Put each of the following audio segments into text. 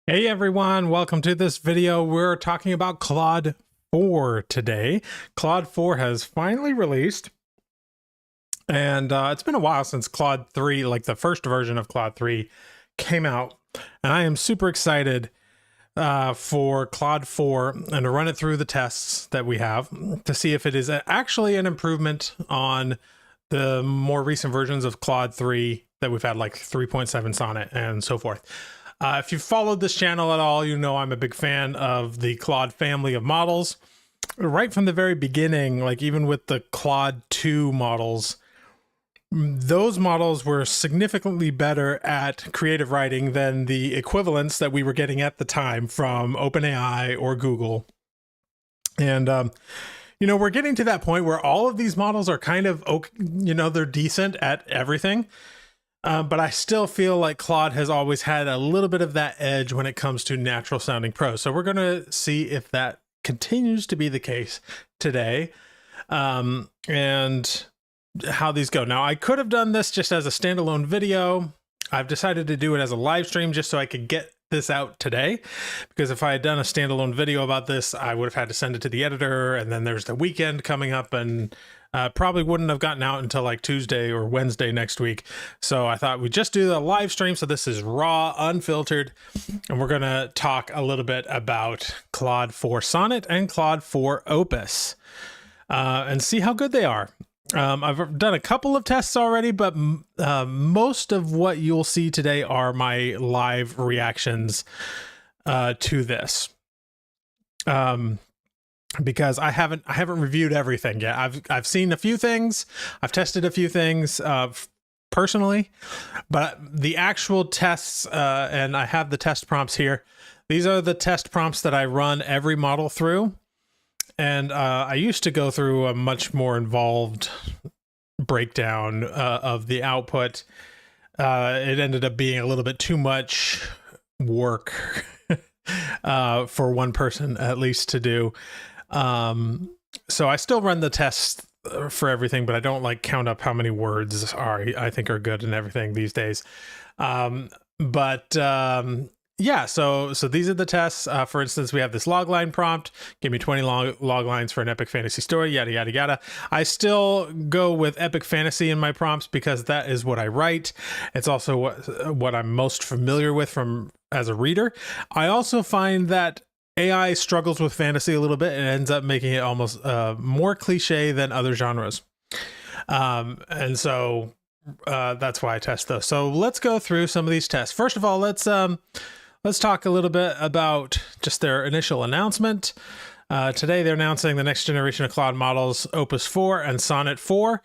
Hey everyone, welcome to this video. We're talking about Claude 4 today. Claude 4 has finally released, and it's been a while since Claude 3, like the first version of Claude 3, came out. And I am super excited for Claude 4 and to run it through the tests that we have to see if it is actually an improvement on the more recent versions of Claude 3 that we've had, like 3.7 Sonnet and so forth. If you've followed this channel at all, you know I'm a big fan of the Claude family of models. Right from the very beginning, like even with the Claude 2 models, those models were significantly better at creative writing than the equivalents that we were getting at the time from OpenAI or Google. And, we're getting to that point where all of these models are kind of, they're decent at everything. But I still feel like Claude has always had a little bit of that edge when it comes to natural sounding prose. So we're going to see if that continues to be the case today, and how these go. Now, I could have done this just as a standalone video. I've decided to do it as a live stream just so I could get this out today, because if I had done a standalone video about this, I would have had to send it to the editor, and then there's the weekend coming up, and probably wouldn't have gotten out until like Tuesday or Wednesday next week. So I thought we'd just do the live stream. So this is raw, unfiltered, and we're going to talk a little bit about Claude 4 Sonnet and Claude 4 Opus, and see how good they are. I've done a couple of tests already, but most of what you'll see today are my live reactions to this. Because I haven't reviewed everything yet. I've seen a few things. I've tested a few things personally, but the actual tests, and I have the test prompts here. These are the test prompts that I run every model through. And I used to go through a much more involved breakdown of the output. It ended up being a little bit too much work for one person, at least, to do. So I still run the tests for everything, but I don't like count up how many words I think are good and everything these days. Yeah, so these are the tests. For instance, we have this logline prompt. Give me 20 log lines for an epic fantasy story, yada, yada, yada. I still go with epic fantasy in my prompts because that is what I write. It's also what I'm most familiar with as a reader. I also find that AI struggles with fantasy a little bit and ends up making it almost more cliche than other genres. And so that's why I test those. So let's go through some of these tests. First of all, let's talk a little bit about just their initial announcement. Today, they're announcing the next generation of Claude models, Opus 4 and Sonnet 4,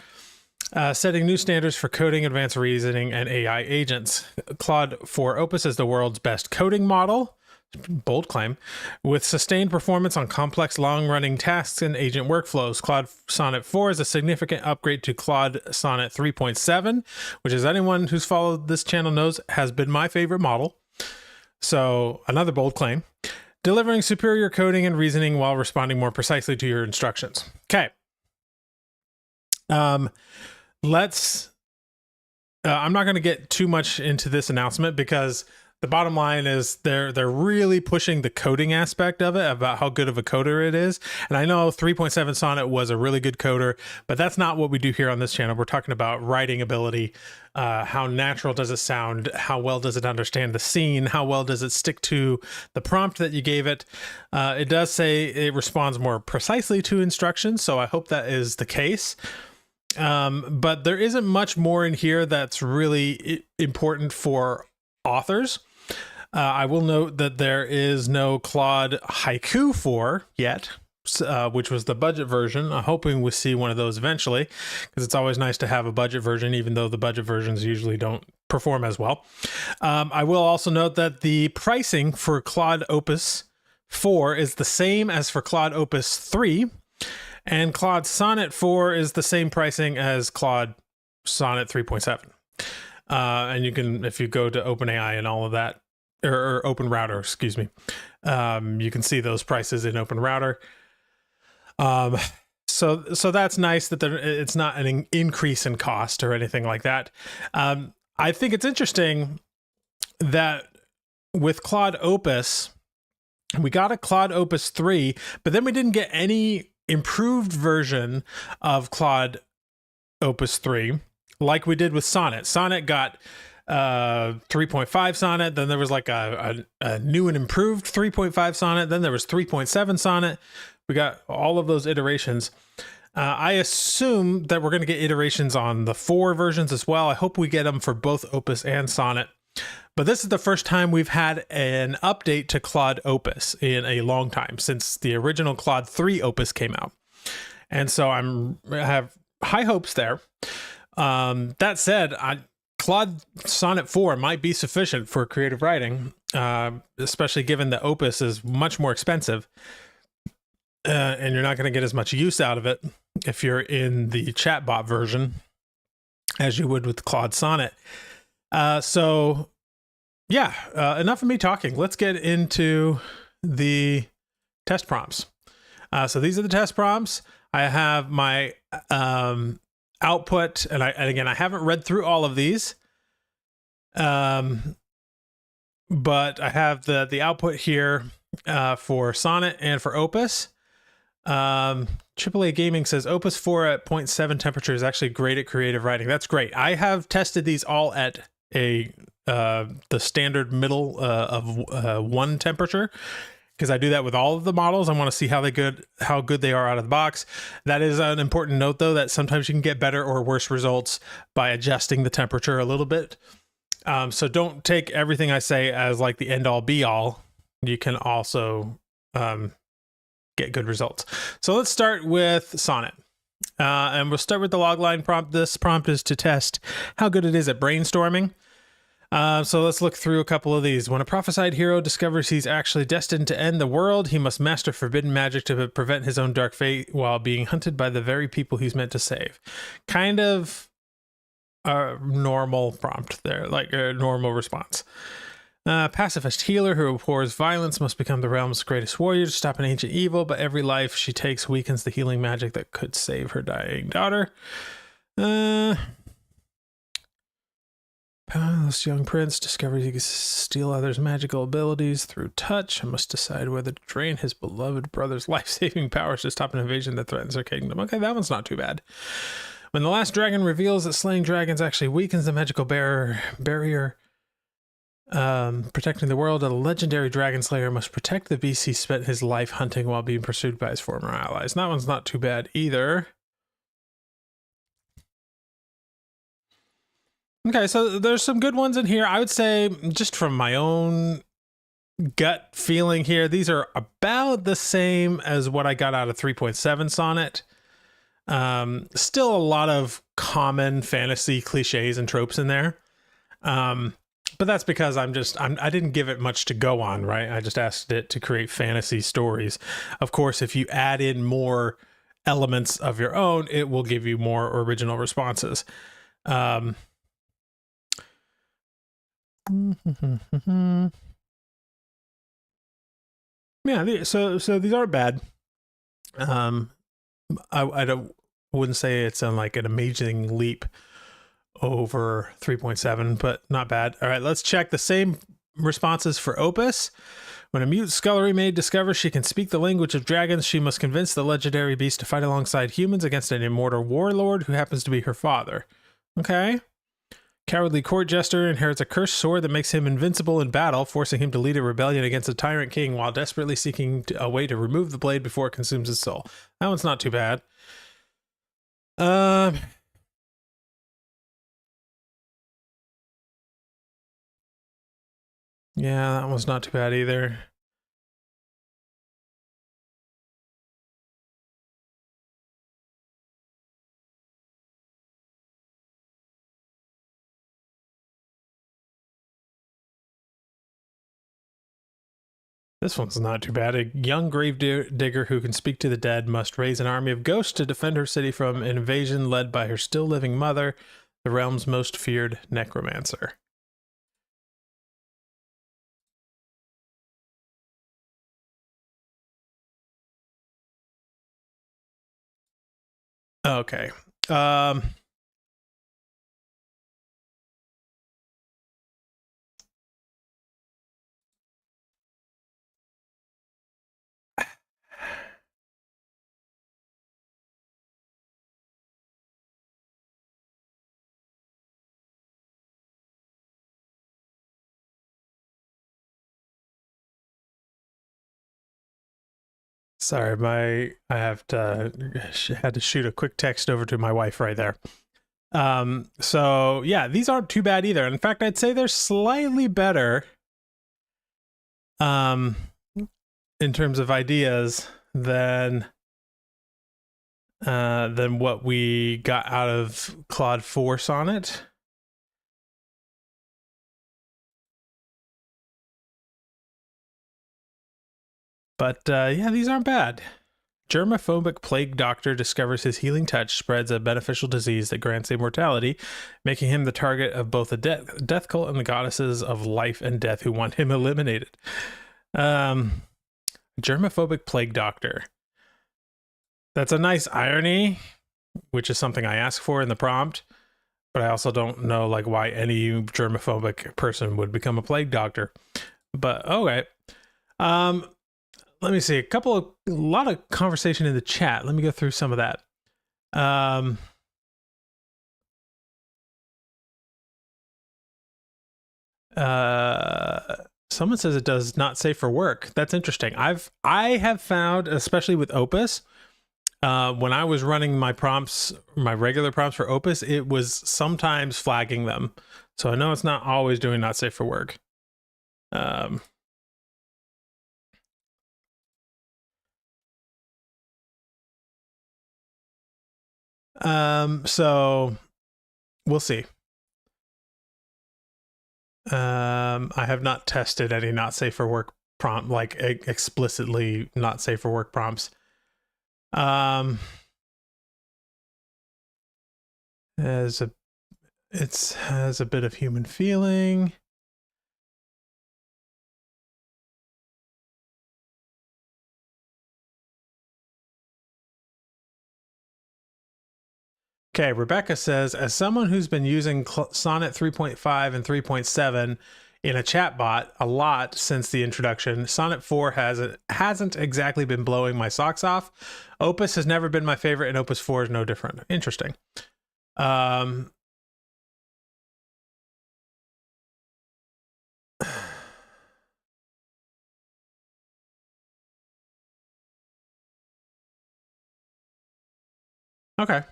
setting new standards for coding, advanced reasoning, and AI agents. Claude 4 Opus is the world's best coding model. Bold claim. With sustained performance on complex, long-running tasks and agent workflows, Claude Sonnet 4 is a significant upgrade to Claude Sonnet 3.7, which, as anyone who's followed this channel knows, has been my favorite model. So, another bold claim. Delivering superior coding and reasoning while responding more precisely to your instructions. Okay. I'm not going to get too much into this announcement because the bottom line is they're really pushing the coding aspect of it, about how good of a coder it is. And I know 3.7 Sonnet was a really good coder, but that's not what we do here on this channel. We're talking about writing ability. How natural does it sound? How well does it understand the scene? How well does it stick to the prompt that you gave it? It does say it responds more precisely to instructions, so I hope that is the case. But there isn't much more in here that's really important for authors. I will note that there is no Claude Haiku 4 yet, which was the budget version. I'm hoping we'll see one of those eventually, because it's always nice to have a budget version, even though the budget versions usually don't perform as well. I will also note that the pricing for Claude Opus 4 is the same as for Claude Opus 3, and Claude Sonnet 4 is the same pricing as Claude Sonnet 3.7. And you can, if you go to OpenAI and all of that, or Open Router, excuse me, you can see those prices in Open Router. So that's nice that it's not an increase in cost or anything like that. I think it's interesting that with Claude Opus, we got a Claude Opus 3, but then we didn't get any improved version of Claude Opus 3 like we did with Sonnet. Sonnet got 3.5 Sonnet, then there was like a new and improved 3.5 Sonnet, then there was 3.7 Sonnet. We got all of those iterations. I assume that we're going to get iterations on the 4 versions as well. I hope we get them for both Opus and Sonnet. But this is the first time we've had an update to Claude Opus in a long time, since the original Claude 3 Opus came out. And so I have high hopes there. That said, Claude Sonnet 4 might be sufficient for creative writing, especially given that Opus is much more expensive. And you're not going to get as much use out of it if you're in the chatbot version as you would with Claude Sonnet. So yeah, enough of me talking. Let's get into the test prompts. So these are the test prompts. I have my output, and again, I haven't read through all of these, but I have the output here for Sonnet and for Opus. AAA Gaming says Opus 4 at 0.7 temperature is actually great at creative writing. That's great. I have tested these all at the standard middle of 1 temperature, because I do that with all of the models. I want to see how good they are out of the box. That is an important note, though, that sometimes you can get better or worse results by adjusting the temperature a little bit. So don't take everything I say as like the end all be all. You can also get good results. So let's start with Sonnet. And we'll start with the logline prompt. This prompt is to test how good it is at brainstorming. So let's look through a couple of these. When a prophesied hero discovers he's actually destined to end the world, he must master forbidden magic to prevent his own dark fate while being hunted by the very people he's meant to save. Kind of a normal prompt there, like a normal response. Pacifist healer who abhors violence must become the realm's greatest warrior to stop an ancient evil, but every life she takes weakens the healing magic that could save her dying daughter. This young prince discovers he can steal others' magical abilities through touch and must decide whether to drain his beloved brother's life-saving powers to stop an invasion that threatens their kingdom. Okay, that one's not too bad. When the last dragon reveals that slaying dragons actually weakens the magical barrier protecting the world, a legendary dragon slayer must protect the beast he spent his life hunting while being pursued by his former allies. And that one's not too bad either. Okay, so there's some good ones in here. I would say, just from my own gut feeling here, these are about the same as what I got out of 3.7 Sonnet. Still a lot of common fantasy cliches and tropes in there. But that's because I didn't give it much to go on, right? I just asked it to create fantasy stories. Of course, if you add in more elements of your own, it will give you more original responses. Yeah, so these aren't bad. I wouldn't say it's like an amazing leap over 3.7, but not bad. All right, let's check the same responses for Opus. When a mute scullery maid discovers she can speak the language of dragons, she must convince the legendary beast to fight alongside humans against an immortal warlord who happens to be her father. Okay. Cowardly court jester inherits a cursed sword that makes him invincible in battle, forcing him to lead a rebellion against a tyrant king while desperately seeking a way to remove the blade before it consumes his soul. That one's not too bad. Yeah, that one's not too bad either. This one's not too bad. A young grave digger who can speak to the dead must raise an army of ghosts to defend her city from an invasion led by her still living mother, the realm's most feared necromancer. Okay. Sorry, I had to shoot a quick text over to my wife right there. So yeah, these aren't too bad either. In fact, I'd say they're slightly better in terms of ideas than what we got out of Claude 4 Sonnet. But yeah, these aren't bad. Germophobic plague doctor discovers his healing touch spreads a beneficial disease that grants immortality, making him the target of both the death cult and the goddesses of life and death who want him eliminated. Germophobic plague doctor. That's a nice irony, which is something I asked for in the prompt, but I also don't know like why any germophobic person would become a plague doctor. But okay. Let me see a lot of conversation in the chat. Let me go through some of that. Someone says it does not safe for work. That's interesting. I have found, especially with Opus, when I was running my prompts, my regular prompts for Opus, it was sometimes flagging them. So I know it's not always doing not safe for work. So we'll see. I have not tested any not safe for work prompt, like explicitly not safe for work prompts. It has a bit of human feeling. Okay, Rebecca says, as someone who's been using Sonnet 3.5 and 3.7 in a chatbot a lot since the introduction, Sonnet 4 hasn't exactly been blowing my socks off. Opus has never been my favorite, and Opus 4 is no different. Interesting. Okay.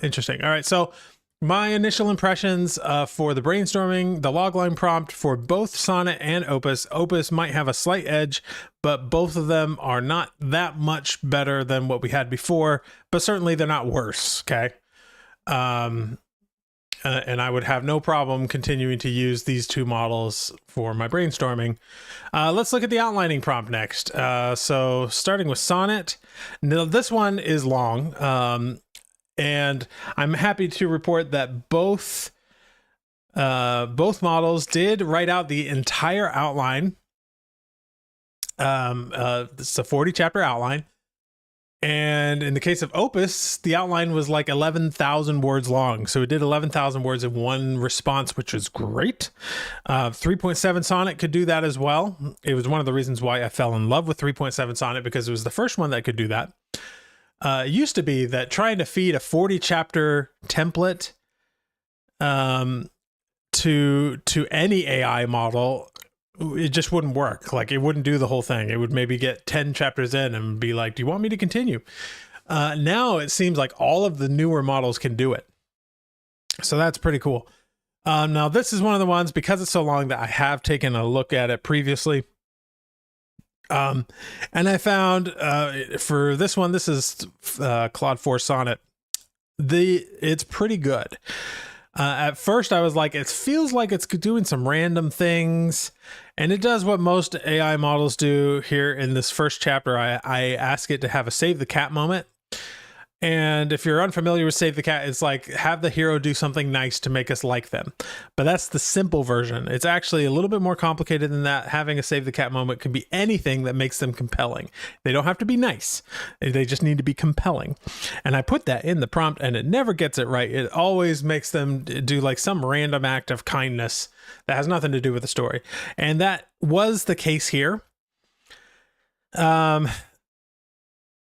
Interesting. All right. So my initial impressions for the brainstorming, the logline prompt for both Sonnet and Opus. Opus might have a slight edge, but both of them are not that much better than what we had before, but certainly they're not worse. Okay. And I would have no problem continuing to use these two models for my brainstorming. Let's look at the outlining prompt next. So starting with Sonnet. Now, this one is long, and I'm happy to report that both models did write out the entire outline. It's a 40 chapter outline. And in the case of Opus, the outline was like 11,000 words long. So it did 11,000 words in one response, which is great. 3.7 Sonnet could do that as well. It was one of the reasons why I fell in love with 3.7 Sonnet, because it was the first one that could do that. It used to be that trying to feed a 40 chapter template to any AI model, it just wouldn't work. Like, it wouldn't do the whole thing. It would maybe get 10 chapters in and be like, do you want me to continue? Now it seems like all of the newer models can do it. So that's pretty cool. Now this is one of the ones, because it's so long, that I have taken a look at it previously. And I found for this one, this is Claude 4 Sonnet. It's pretty good. At first I was like, it feels like it's doing some random things, and it does what most AI models do. Here in this first chapter, I ask it to have a save the cat moment. And if you're unfamiliar with Save the Cat, it's like, have the hero do something nice to make us like them. But that's the simple version. It's actually a little bit more complicated than that. Having a Save the Cat moment can be anything that makes them compelling. They don't have to be nice. They just need to be compelling. And I put that in the prompt, and it never gets it right. It always makes them do like some random act of kindness that has nothing to do with the story. And that was the case here.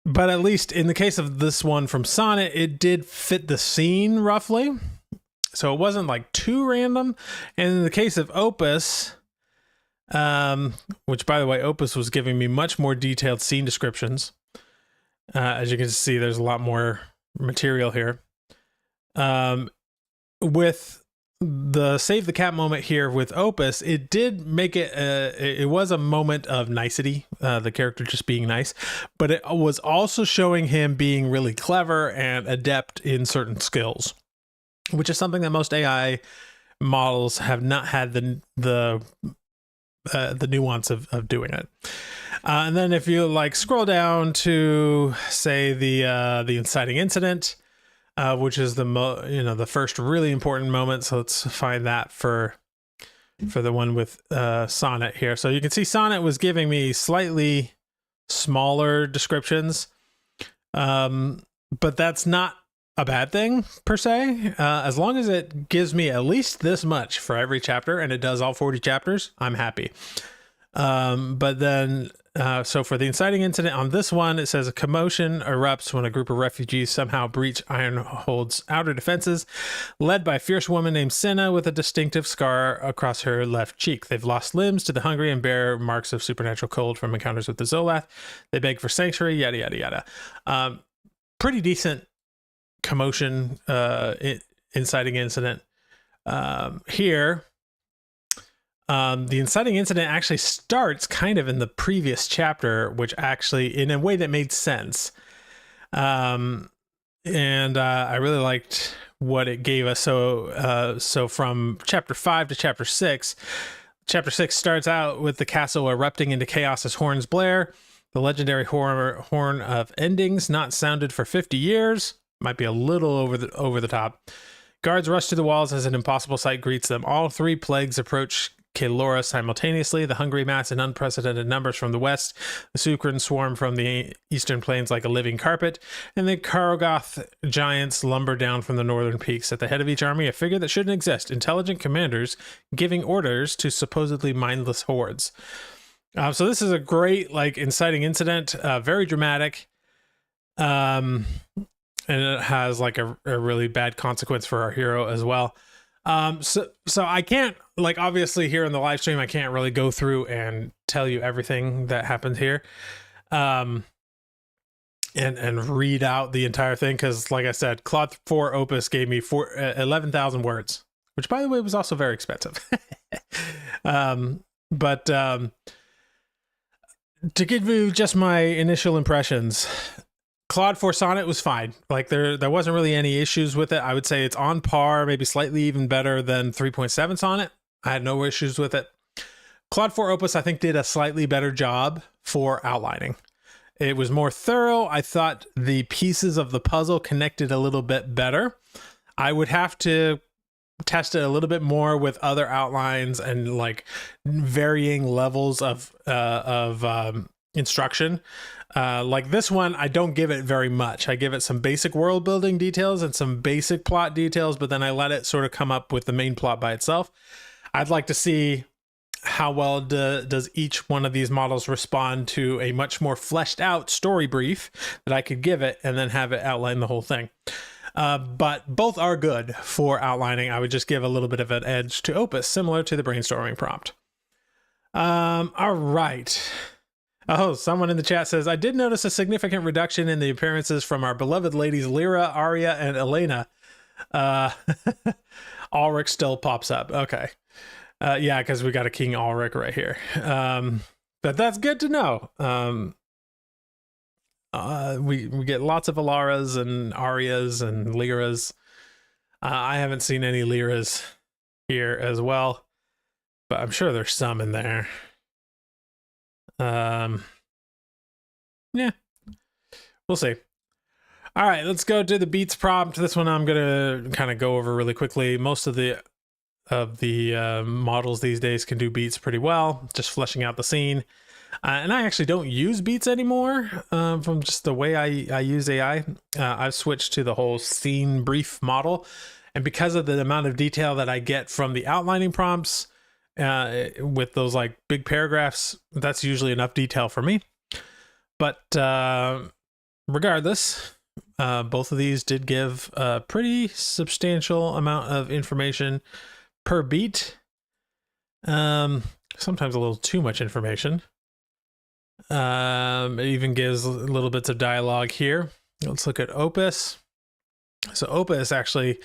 But at least in the case of this one from Sonnet, it did fit the scene roughly. So it wasn't like too random. And in the case of Opus, Which, by the way, Opus was giving me much more detailed scene descriptions. As you can see, there's a lot more material here. With the save the cat moment here with Opus, it did make it, it was a moment of nicety, the character just being nice, but it was also showing him being really clever and adept in certain skills, which is something that most AI models have not had the nuance of doing it. And then if you like scroll down to say the inciting incident, which is the first really important moment. So let's find that for the one with Sonnet here. So you can see Sonnet was giving me slightly smaller descriptions, but that's not a bad thing per se. As long as it gives me at least this much for every chapter, and it does all 40 chapters, I'm happy. But then so for the inciting incident on this one, it says a commotion erupts when a group of refugees somehow breach Ironhold's outer defenses, led by a fierce woman named Senna with a distinctive scar across her left cheek. They've lost limbs to the hungry and bear marks of supernatural cold from encounters with the Zolath. They beg for sanctuary, yada, yada, yada. Pretty decent commotion, inciting incident. Here, the inciting incident actually starts kind of in the previous chapter, which actually in a way that made sense. And I really liked what it gave us. So from chapter 5 to chapter 6, chapter 6 starts out with the castle erupting into chaos as horns blare. The legendary horn of endings, not sounded for 50 years. Might be a little over the top. Guards rush to the walls as an impossible sight greets them. All three plagues approach Kaelora simultaneously. The hungry mass in unprecedented numbers from the west, the Sukren swarm from the eastern plains like a living carpet, and the Kargoth giants lumber down from the northern peaks. At the head of each army, a figure that shouldn't exist, intelligent commanders giving orders to supposedly mindless hordes. So this is a great inciting incident, very dramatic, and it has a really bad consequence for our hero as well. So I can't, obviously here in the live stream, I can't really go through and tell you everything that happened here, and read out the entire thing. Cause like I said, Claude 4 Opus gave me 11,000 words, which by the way, was also very expensive. But to give you just my initial impressions, Claude 4 Sonnet was fine. There wasn't really any issues with it. I would say it's on par, maybe slightly even better than 3.7 Sonnet. I had no issues with it. Claude 4 Opus, I think, did a slightly better job for outlining. It was more thorough. I thought the pieces of the puzzle connected a little bit better. I would have to test it a little bit more with other outlines and varying levels of instruction. Like this one, I don't give it very much. I give it some basic world building details and some basic plot details, but then I let it sort of come up with the main plot by itself. I'd like to see how well does each one of these models respond to a much more fleshed out story brief that I could give it and then have it outline the whole thing. But both are good for outlining. I would just give a little bit of an edge to Opus, similar to the brainstorming prompt. All right. Oh, someone in the chat says, I did notice a significant reduction in the appearances from our beloved ladies Lyra, Arya, and Elena. Ulrich still pops up. Okay. Yeah, because we got a King Ulrich right here. But that's good to know. We get lots of Alaras and Aryas and Lyras. I haven't seen any Lyras here as well, but I'm sure there's some in there. Yeah, we'll see. All right, let's go to the beats prompt. This one I'm gonna kind of go over really quickly. Most of the models these days can do beats pretty well, just fleshing out the scene. And I actually don't use beats anymore from just the way I use AI. I've switched to the whole scene brief model, and because of the amount of detail that I get from the outlining prompts, with those big paragraphs, that's usually enough detail for me. But regardless, both of these did give a pretty substantial amount of information per beat. sometimes a little too much information. It even gives little bits of dialogue here. Let's look at Opus. So Opus actually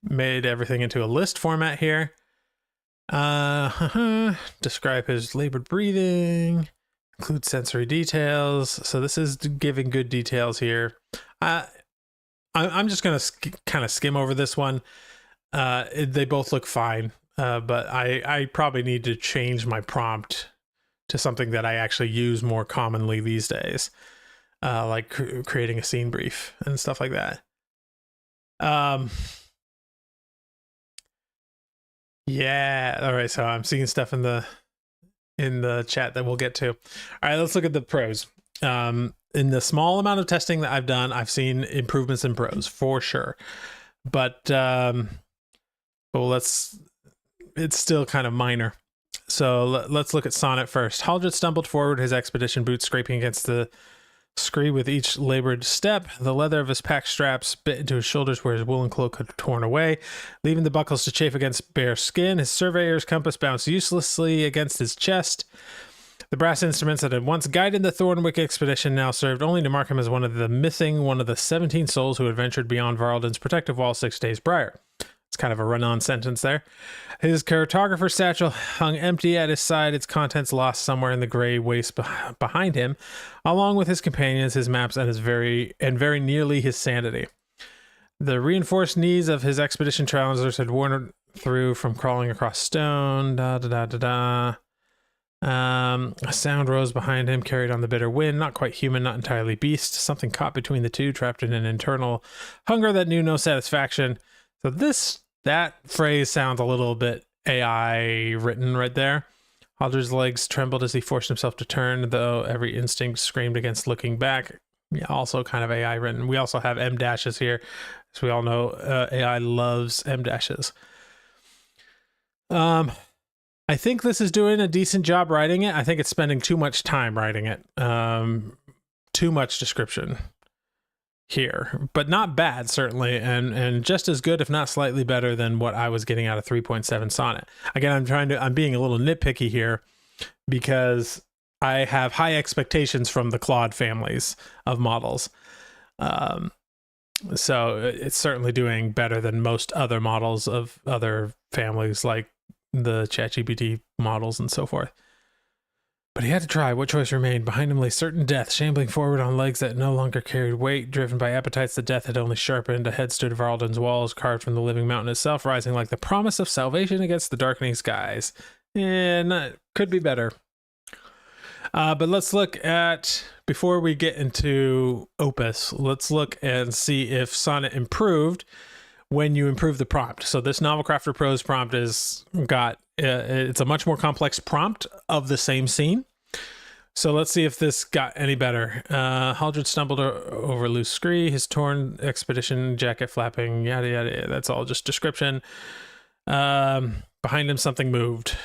made everything into a list format here. Describe his labored breathing, include sensory details. So this is giving good details here. I'm just going to kind of skim over this one. They both look fine, but I probably need to change my prompt to something that I actually use more commonly these days, like creating a scene brief and stuff like that. Yeah. All right. So I'm seeing stuff in the chat that we'll get to. All right. Let's look at the pros. In the small amount of testing that I've done, I've seen improvements in pros for sure. But it's still kind of minor. So let's look at Sonnet first. Haldred stumbled forward, his expedition boots scraping against the scree with each labored step. The leather of his pack straps bit into his shoulders where his woolen cloak had torn away, leaving the buckles to chafe against bare skin. His surveyor's compass bounced uselessly against his chest. The brass instruments that had once guided the Thornwick expedition now served only to mark him as one of the 17 souls who had ventured beyond Varalden's protective wall 6 days prior. It's kind of a run-on sentence there. His cartographer's satchel hung empty at his side, its contents lost somewhere in the gray waste behind him, along with his companions, his maps, and very nearly his sanity. The reinforced knees of his expedition trousers had worn through from crawling across stone. A sound rose behind him, carried on the bitter wind, not quite human, not entirely beast. Something caught between the two, trapped in an internal hunger that knew no satisfaction. So that phrase sounds a little bit AI written right there. Haldred's legs trembled as he forced himself to turn, though every instinct screamed against looking back. Yeah, also kind of AI written. We also have M dashes here. As we all know, AI loves M dashes. I think this is doing a decent job writing it. I think it's spending too much time writing it. Too much description here, but not bad, certainly, and just as good, if not slightly better than what I was getting out of 3.7 Sonnet. Again, I'm being a little nitpicky here because I have high expectations from the Claude families of models. So it's certainly doing better than most other models of other families like the ChatGPT models and so forth. But he had to try. What choice remained? Behind him lay certain death, shambling forward on legs that no longer carried weight, driven by appetites that death had only sharpened. Ahead stood Varalden's walls, carved from the living mountain itself, rising like the promise of salvation against the darkening skies. And could be better. But let's look at, before we get into Opus, let's look and see if Sonnet improved when you improve the prompt. So this Novel Crafter Pro's prompt it's a much more complex prompt of the same scene. So let's see if this got any better. Haldred stumbled over loose scree, his torn expedition jacket flapping, yada yada. That's all just description. Behind him, something moved.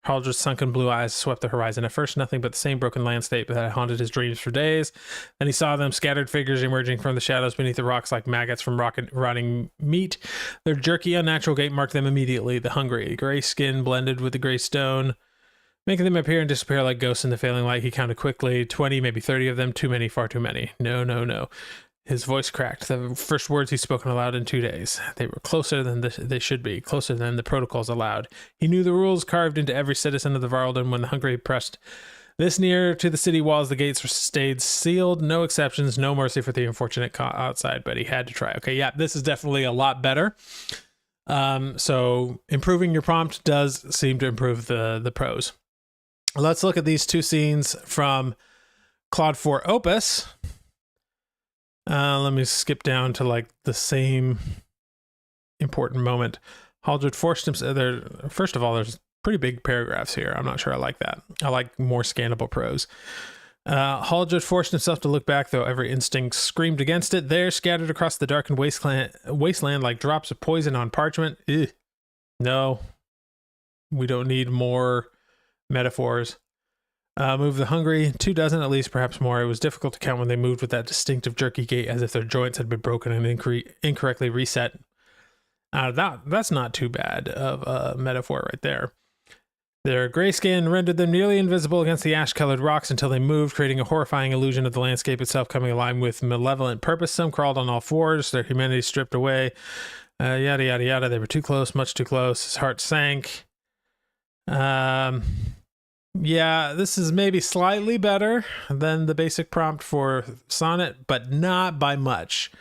Haldred's sunken blue eyes swept the horizon. At first, nothing but the same broken landscape that had haunted his dreams for days. Then he saw them, scattered figures emerging from the shadows beneath the rocks like maggots from rotting meat. Their jerky, unnatural gait marked them immediately. The hungry, gray skin blended with the gray stone, making them appear and disappear like ghosts in the failing light. He counted quickly, 20, maybe 30 of them. Too many, far too many. No, no, no. His voice cracked. The first words he'd spoken aloud in 2 days. They were closer than they should be, closer than the protocols allowed. He knew the rules carved into every citizen of the Varalden. When the hungry pressed this near to the city walls, the gates stayed sealed. No exceptions, no mercy for the unfortunate caught outside, but he had to try. Okay, yeah, this is definitely a lot better. So improving your prompt does seem to improve the pros. Let's look at these two scenes from Claude 4 Opus. Let me skip down to like the same important moment. Haldred forced himself there. First of all, there's pretty big paragraphs here. I'm not sure I like that. I like more scannable prose. Haldred forced himself to look back, though every instinct screamed against it. There, scattered across the darkened wasteland like drops of poison on parchment. Ugh. No, we don't need more metaphors. Move the hungry, 24 at least, perhaps more. It was difficult to count when they moved with that distinctive jerky gait, as if their joints had been broken and incorrectly reset. That's not too bad of a metaphor right there. Their gray skin rendered them nearly invisible against the ash-colored rocks until they moved, creating a horrifying illusion of the landscape itself coming alive with malevolent purpose. Some crawled on all fours, their humanity stripped away. Yada, yada, yada. They were too close, much too close. His heart sank. Yeah, this is maybe slightly better than the basic prompt for Sonnet, but not by much.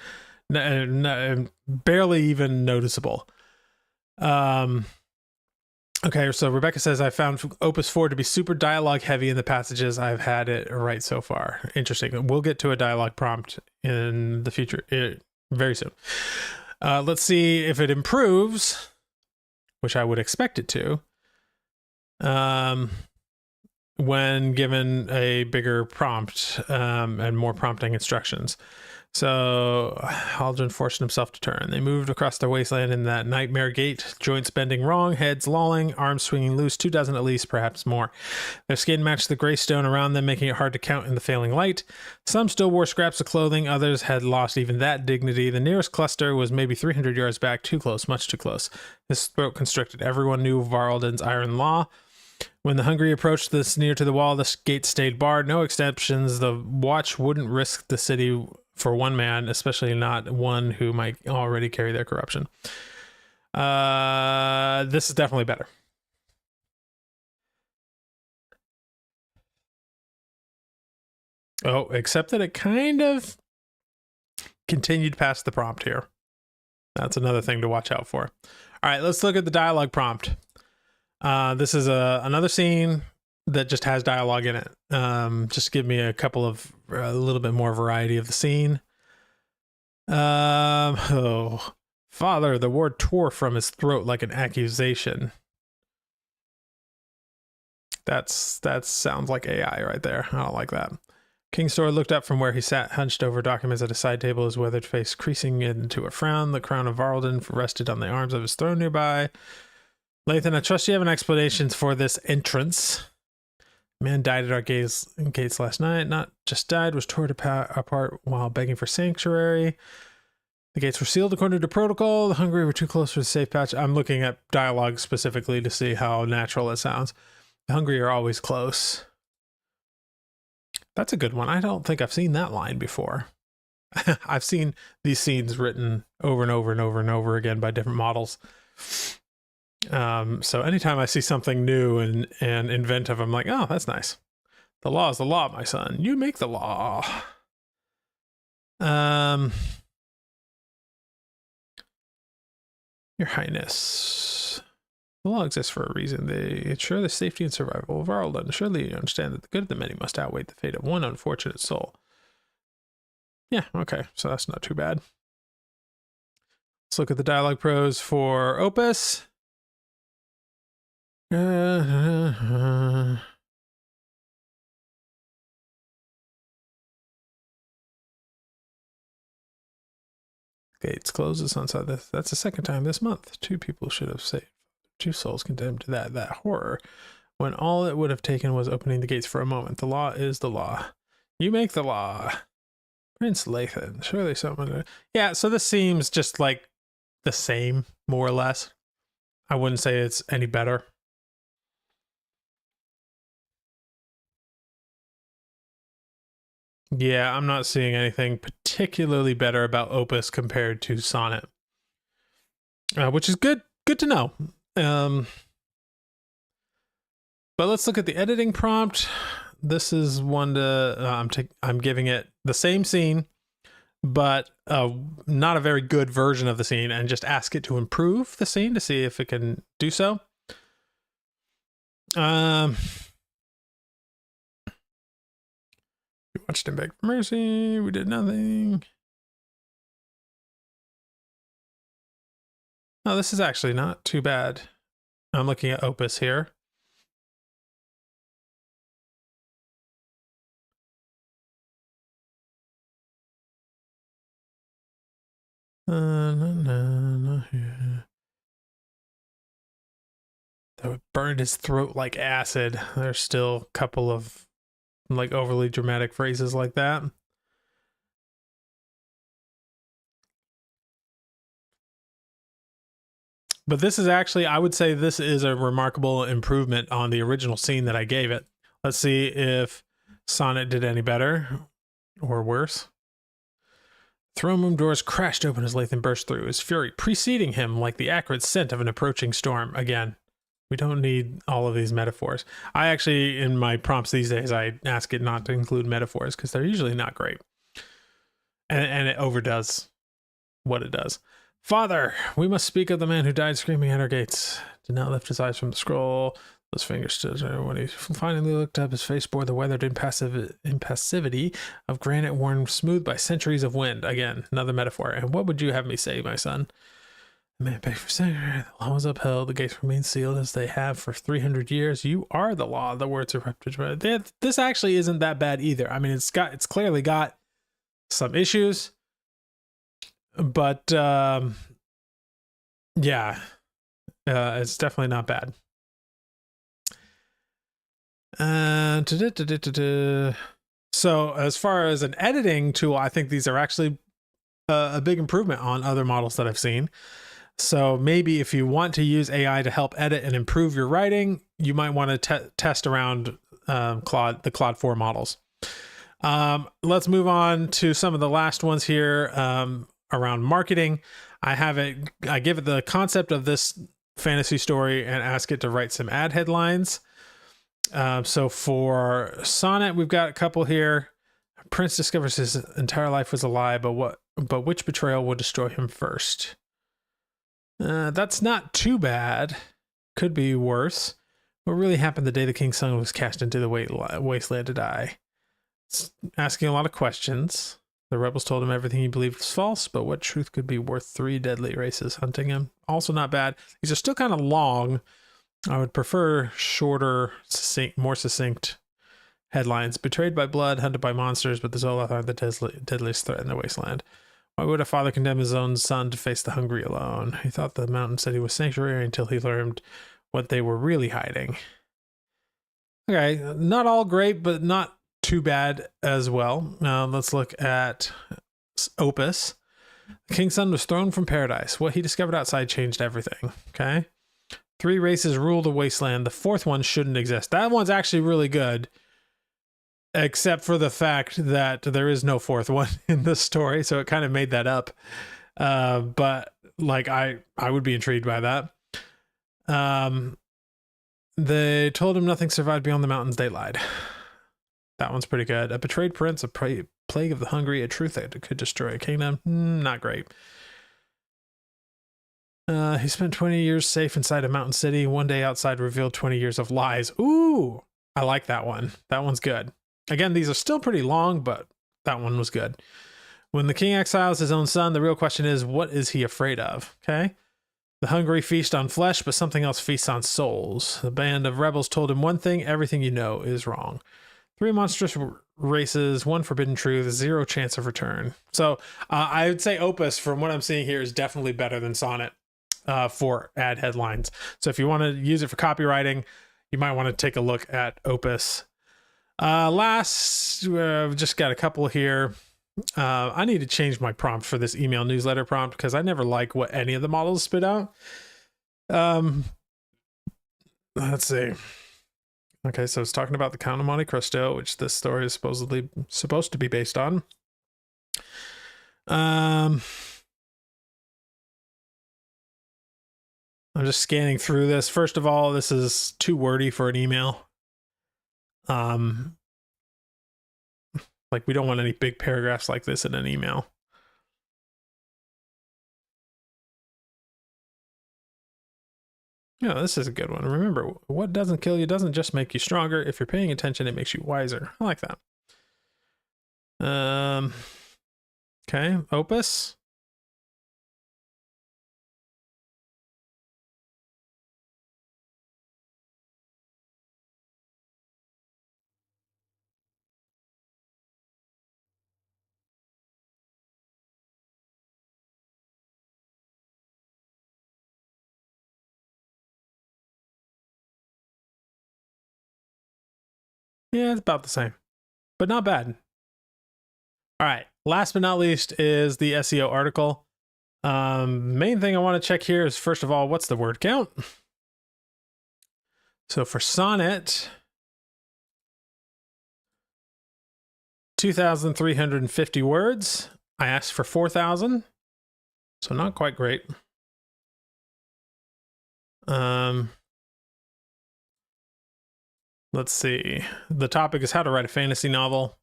Barely even noticeable. Okay, so Rebecca says, I found Opus 4 to be super dialogue heavy in the passages I've had it right so far. Interesting. We'll get to a dialogue prompt in the future very soon. Let's see if it improves, which I would expect it to, when given a bigger prompt and more prompting instructions. So Haldren forced himself to turn. They moved across the wasteland in that nightmare gait, joints bending wrong, heads lolling, arms swinging loose, 24 at least, perhaps more. Their skin matched the gray stone around them, making it hard to count in the failing light. Some still wore scraps of clothing, others had lost even that dignity. The nearest cluster was maybe 300 yards back, too close, much too close. His throat constricted. Everyone knew Varalden's iron law. When the hungry approached this near to the wall, the gate stayed barred. No exceptions. The watch wouldn't risk the city for one man, especially not one who might already carry their corruption. This is definitely better. Oh, except that it kind of continued past the prompt here. That's another thing to watch out for. All right, let's look at the dialogue prompt. This is another scene that just has dialogue in it. Just give me a little bit more variety of the scene. Oh, father, the word tore from his throat like an accusation. That sounds like AI right there. I don't like that. Kingstor looked up from where he sat, hunched over documents at a side table, his weathered face creasing into a frown. The crown of Varalden rested on the arms of his throne nearby. Lathan, I trust you have an explanation for this entrance. Man died at our gates last night. Not just died, was torn apart while begging for sanctuary. The gates were sealed according to protocol. The hungry were too close for the safe patch. I'm looking at dialogue specifically to see how natural it sounds. The hungry are always close. That's a good one. I don't think I've seen that line before. I've seen these scenes written over and over and over and over again by different models. So anytime I see something new and inventive, I'm like, oh, that's nice. The law is the law, my son. You make the law. Your Highness, the law exists for a reason. They ensure the safety and survival of Varalden. Surely you understand that the good of the many must outweigh the fate of one unfortunate soul. Yeah, okay, so that's not too bad. Let's look at the dialogue prose for Opus. Gates closes on side. That's the second time this month. 2 people should have saved. 2 souls condemned to that horror, when all it would have taken was opening the gates for a moment. The law is the law. You make the law. Prince Lathan. Surely someone... Yeah, so this seems just like the same, more or less. I wouldn't say it's any better. Yeah, I'm not seeing anything particularly better about Opus compared to Sonnet, which is good to know. But let's look at the editing prompt. This is one to I'm giving it the same scene, but not a very good version of the scene, and just ask it to improve the scene to see if it can do so. We watched him beg for mercy. We did nothing. Oh, this is actually not too bad. I'm looking at Opus here. That would burn his throat like acid. There's still a couple of like overly dramatic phrases like that. But this is actually, I would say this is a remarkable improvement on the original scene that I gave it. Let's see if Sonnet did any better or worse. Throne room doors crashed open as Lathan burst through, his fury preceding him like the acrid scent of an approaching storm. Again, we don't need all of these metaphors. I actually, in my prompts these days, I ask it not to include metaphors because they're usually not great. And it overdoes what it does. Father, we must speak of the man who died screaming at our gates. Did not lift his eyes from the scroll. Those fingers stood there. When he finally looked up, his face bore the weathered impassivity of granite worn smooth by centuries of wind. Again, another metaphor. And what would you have me say, my son? The man begged for saying, the law was upheld, the gates remain sealed as they have for 300 years. You are the law, the words erupted. This actually isn't that bad either. I mean, it's clearly got some issues, but yeah, it's definitely not bad. So as far as an editing tool, I think these are actually a big improvement on other models that I've seen. So maybe if you want to use AI to help edit and improve your writing, you might want to test around the Claude 4 models. Let's move on to some of the last ones here around marketing. I give it the concept of this fantasy story and ask it to write some ad headlines. So for Sonnet, we've got a couple here. Prince discovers his entire life was a lie, but which betrayal will destroy him first? That's not too bad. Could be worse. What really happened the day the king's son was cast into the wasteland to die? It's asking a lot of questions. The rebels told him everything he believed was false, but what truth could be worth 3 deadly races hunting him? Also not bad. These are still kind of long. I would prefer shorter, more succinct headlines. Betrayed by blood, hunted by monsters, but the Zoloth are the deadliest threat in the wasteland. Why would a father condemn his own son to face the hungry alone? He thought the mountain said he was sanctuary until he learned what they were really hiding. Okay, not all great, but not too bad as well. Let's look at Opus. The king's son was thrown from paradise. What he discovered outside changed everything. Okay. 3 races rule the wasteland. The 4th one shouldn't exist. That one's actually really good, except for the fact that there is no 4th one in the story, so it kind of made that up. But like I would be intrigued by that. They told him nothing survived beyond the mountains. They lied. That one's pretty good. A betrayed prince, a plague of the hungry, a truth that could destroy a kingdom. Not great. He spent 20 years safe inside a mountain city. One day outside revealed 20 years of lies. Ooh, I like that one. That one's good. Again, these are still pretty long, but that one was good. When the king exiles his own son, the real question is, what is he afraid of? Okay. The hungry feast on flesh, but something else feasts on souls. The band of rebels told him one thing, everything you know is wrong. 3 monstrous races, 1 forbidden truth, 0 chance of return. So I would say Opus, from what I'm seeing here, is definitely better than Sonnet for ad headlines. So if you want to use it for copywriting, you might want to take a look at Opus. Last, I've just got a couple here. I need to change my prompt for this email newsletter prompt because I never like what any of the models spit out. Let's see. Okay, so it's talking about the Count of Monte Cristo, which this story is supposedly supposed to be based on. I'm just scanning through this. First of all, this is too wordy for an email. Like we don't want any big paragraphs like this in an email. Yeah, this is a good one. Remember, what doesn't kill you doesn't just make you stronger. If you're paying attention, it makes you wiser. I like that. Okay, Opus. Yeah, it's about the same, but not bad. All right. Last but not least is the SEO article. Main thing I want to check here is, first of all, what's the word count? So for sonnet, 2,350 words. I asked for 4,000, so not quite great. Let's see. The topic is how to write a fantasy novel.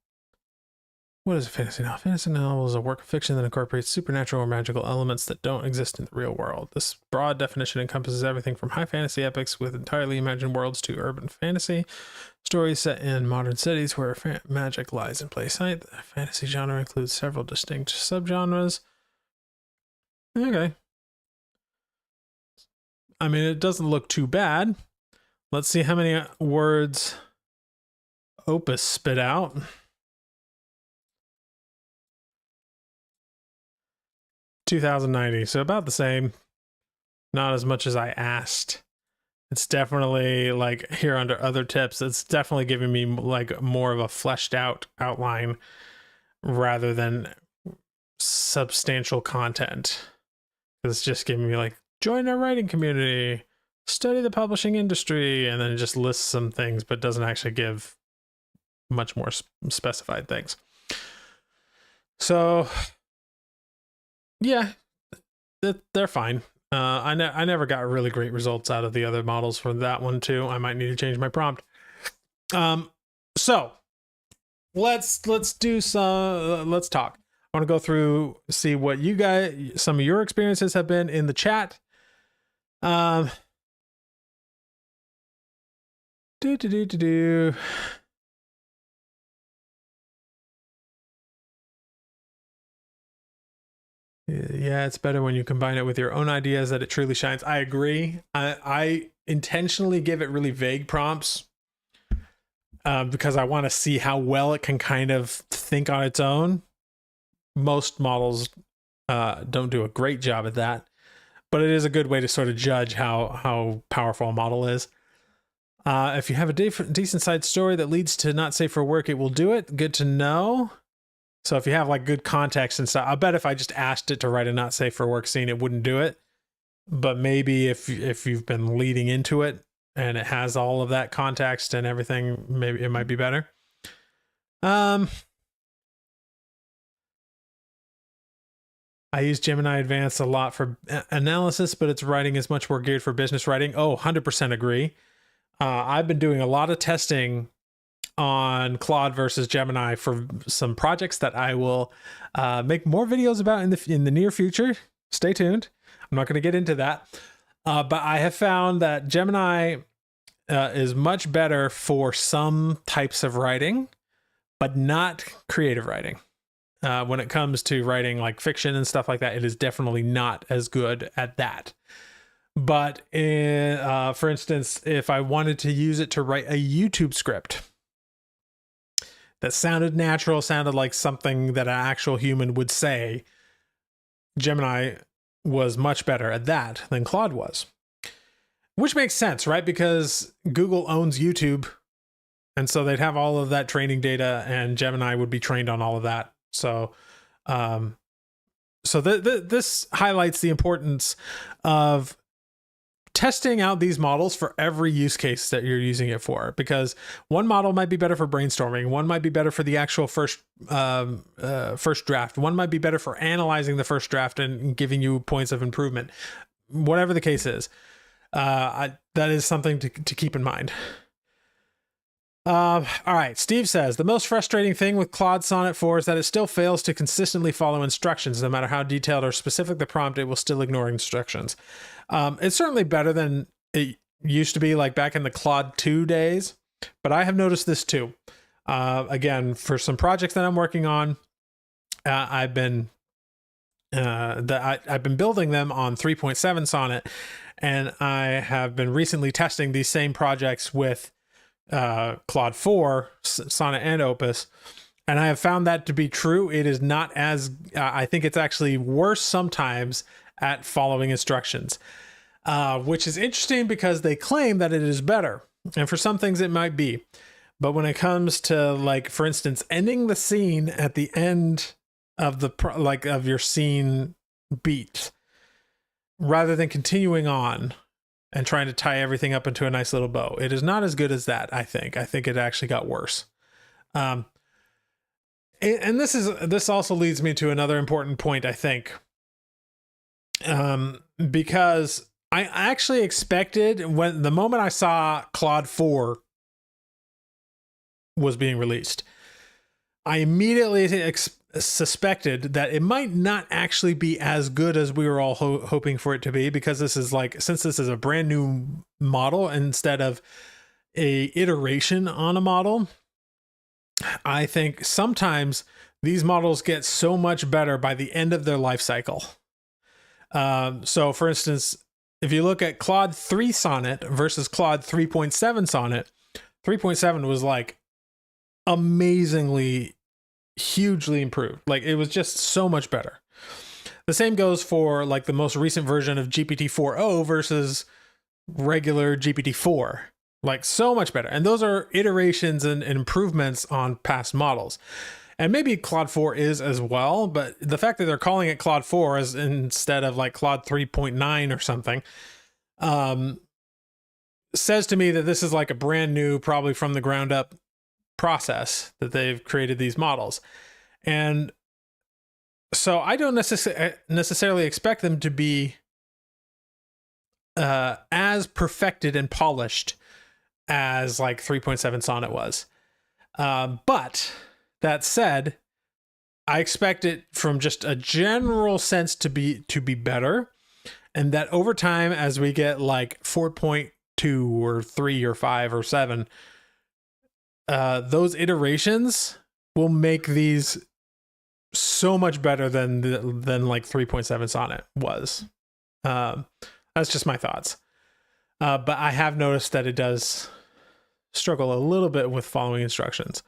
What is a fantasy novel? Fantasy novel is a work of fiction that incorporates supernatural or magical elements that don't exist in the real world. This broad definition encompasses everything from high fantasy epics with entirely imagined worlds to urban fantasy stories set in modern cities where magic lies in plain sight. The fantasy genre includes several distinct subgenres. Okay. I mean, it doesn't look too bad. Let's see how many words Opus spit out. $2,090, so about the same. Not as much as I asked. It's definitely, like, here under other tips, it's definitely giving me like more of a fleshed out outline rather than substantial content. It's just giving me like, join our writing community, study the publishing industry, and then it just lists some things but doesn't actually give much more specified things. So yeah, they're fine. I never got really great results out of the other models for that one too. I might need to change my prompt. So let's do some, let's talk. I want to go through, see what you guys, some of your experiences have been in the chat. Yeah, it's better when you combine it with your own ideas that it truly shines. I agree. I intentionally give it really vague prompts because I want to see how well it can kind of think on its own. Most models don't do a great job at that, but it is a good way to sort of judge how powerful a model is. If you have a decent side story that leads to not safe for work, it will do it. Good to know. So if you have like good context and stuff, I bet if I just asked it to write a not safe for work scene, it wouldn't do it. But maybe if you've been leading into it and it has all of that context and everything, maybe it might be better. I use Gemini Advanced a lot for analysis, but its writing is much more geared for business writing. Oh, 100% agree. I've been doing a lot of testing on Claude versus Gemini for some projects that I will make more videos about in the near future. Stay tuned. I'm not going to get into that. But I have found that Gemini is much better for some types of writing, but not creative writing. When it comes to writing like fiction and stuff like that, it is definitely not as good at that. But for instance, if I wanted to use it to write a YouTube script that sounded natural, sounded like something that an actual human would say, Gemini was much better at that than Claude was. Which makes sense, right? Because Google owns YouTube, and so they'd have all of that training data, and Gemini would be trained on all of that. So, this highlights the importance of testing out these models for every use case that you're using it for, because one model might be better for brainstorming, one might be better for the actual first draft, one might be better for analyzing the first draft and giving you points of improvement. Whatever the case is, that is something to keep in mind. All right, Steve says, the most frustrating thing with Claude Sonnet 4 is that it still fails to consistently follow instructions. No matter how detailed or specific the prompt, it will still ignore instructions. It's certainly better than it used to be, like back in the Claude 2 days, but I have noticed this too. Again, for some projects that I'm working on, I've been building them on 3.7 Sonnet, and I have been recently testing these same projects with Claude 4, Sonnet and Opus, and I have found that to be true. It is not as I think it's actually worse sometimes at following instructions, which is interesting because they claim that it is better, and for some things it might be, but when it comes to, like, for instance, ending the scene at the end of of your scene beat rather than continuing on and trying to tie everything up into a nice little bow. It is not as good as that, I think. I think it actually got worse. And this also leads me to another important point, I think. Because I actually expected, when the moment I saw Claude 4 was being released, I immediately suspected that it might not actually be as good as we were all hoping for it to be, because since this is a brand new model instead of a iteration on a model, I think sometimes these models get so much better by the end of their life cycle. So for instance, if you look at Claude 3 Sonnet versus Claude 3.7 Sonnet, 3.7 was like amazingly, hugely improved. Like, it was just so much better. The same goes for like the most recent version of GPT-4o versus regular GPT-4. Like, so much better. And those are iterations and improvements on past models. And maybe Claude 4 is as well, but the fact that they're calling it Claude 4 as instead of like Claude 3.9 or something, says to me that this is like a brand new, probably from the ground up process that they've created these models. And so I don't necessarily expect them to be as perfected and polished as like 3.7 Sonnet was. But that said, I expect it from just a general sense to be better, and that over time, as we get like 4.2 or 3 or 5 or 7, those iterations will make these so much better than like 3.7 Sonnet was. That's just my thoughts. But I have noticed that it does struggle a little bit with following instructions.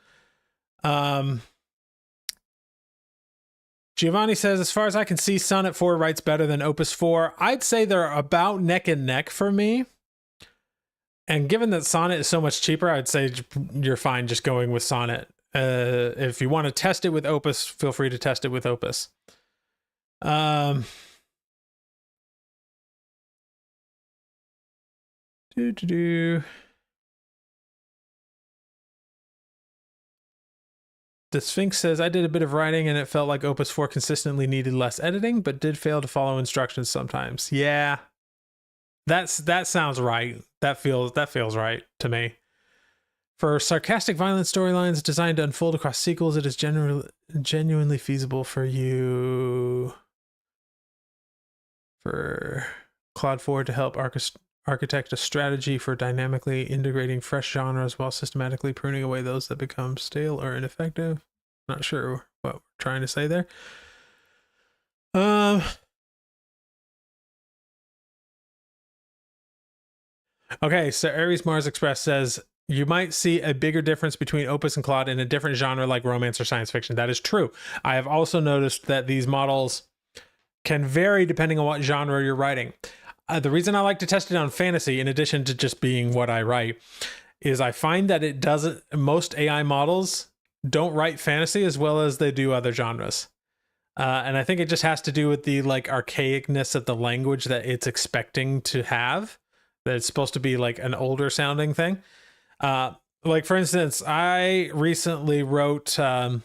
Giovanni says, as far as I can see, Sonnet 4 writes better than Opus 4. I'd say they're about neck and neck for me. And given that Sonnet is so much cheaper, I'd say you're fine just going with Sonnet. If you want to test it with Opus, feel free to test it with Opus. The Sphinx says, I did a bit of writing and it felt like Opus 4 consistently needed less editing, but did fail to follow instructions sometimes. Yeah, that sounds right. That feels right to me. For sarcastic, violent storylines designed to unfold across sequels, it is genuinely feasible for you for Claude 4 to help architect a strategy for dynamically integrating fresh genres while systematically pruning away those that become stale or ineffective. Not sure what we're trying to say there. Okay, so Aries Mars Express says, you might see a bigger difference between Opus and Claude in a different genre like romance or science fiction. That is true. I have also noticed that these models can vary depending on what genre you're writing. The reason I like to test it on fantasy, in addition to just being what I write, is I find that most AI models don't write fantasy as well as they do other genres. And I think it just has to do with the like archaicness of the language that it's expecting to have, that it's supposed to be like an older sounding thing. Like for instance, I recently wrote, I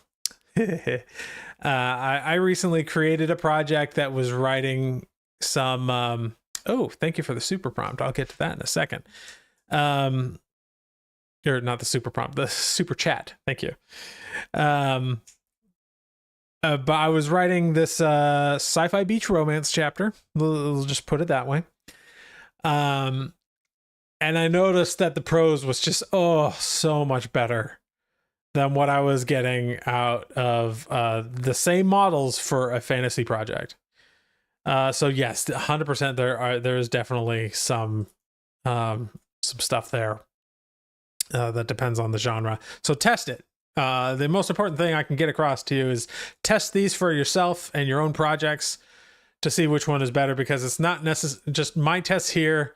recently created a project that was writing some, oh, thank you for the super prompt. I'll get to that in a second. Or not the super prompt, the super chat. Thank you. But I was writing this sci-fi beach romance chapter. We'll just put it that way. And I noticed that the prose was just, so much better than what I was getting out of the same models for a fantasy project. So yes, 100% there is definitely some stuff there that depends on the genre. So test it. The most important thing I can get across to you is test these for yourself and your own projects to see which one is better, because it's not just my tests here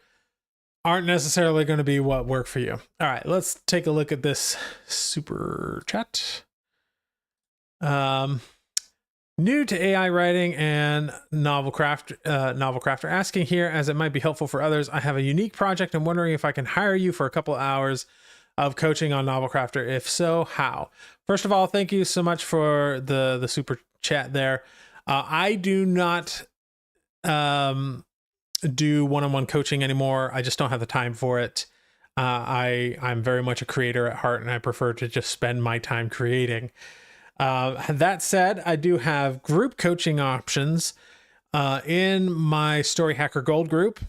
aren't necessarily going to be what work for you. All right, let's take a look at this super chat. New to AI writing and novel crafter asking here, as it might be helpful for others. I have a unique project. I'm wondering if I can hire you for a couple of hours of coaching on novel crafter. If so, how? First of all, thank you so much for the super chat there. I do not do one-on-one coaching anymore. I just don't have the time for it. I'm very much a creator at heart, and I prefer to just spend my time creating. That said, I do have group coaching options in my Story Hacker Gold group.